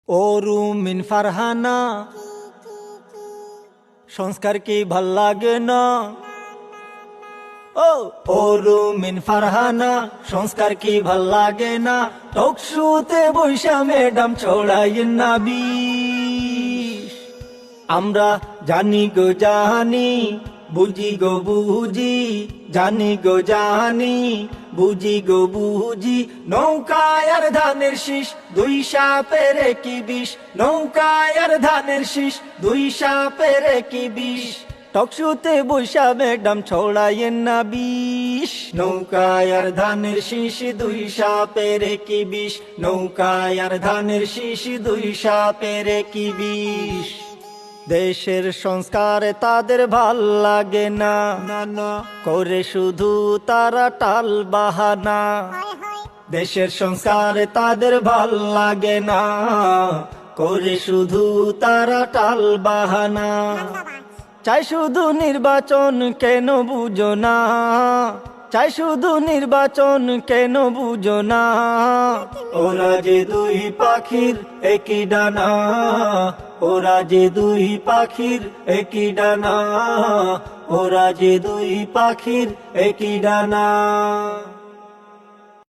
ও রুমিন ফারহানা, সংস্কার কি ভাল লাগে না? ও রুমিন ফারহানা, সংস্কার কি ভাল লাগে না? টকশুতে বৈশা ম্যাডাম ছড়াই না বিষ। আমরা জানি গো জানি, বুঝি গো বুঝি, জানি গো জানি, বুঝি গো বুঝি। নৌকায় আর ধানের শীষ, দুই সাপের কি বিষ। নৌকায় আর ধানের শীষ, দুই সাপের কি বিষ। টকশুতে বৈশা ম্যাডাম ছড়াইয়েন না বিষ। নৌকায় আর ধানের শীষ, দুই সাপের কি বিষ। নৌকায় আর ধানের শীষ, দুই সাপের কি বিষ। দেশের সংস্কার তাদের ভাল লাগে না, করে শুধু তারা টাল বাহানা। দেশের সংস্কার তাদের ভাল লাগে না, করে শুধু তারা টাল বাহানা। চাই শুধু নির্বাচন, কেন বুঝো না? চাই শুধু নির্বাচন, কেন বুঝো না? ওরা যে দুই পাখির একই ডানা, ওরা যে দুই পাখির একই ডানা, ওরা যে দুই পাখির একই ডানা।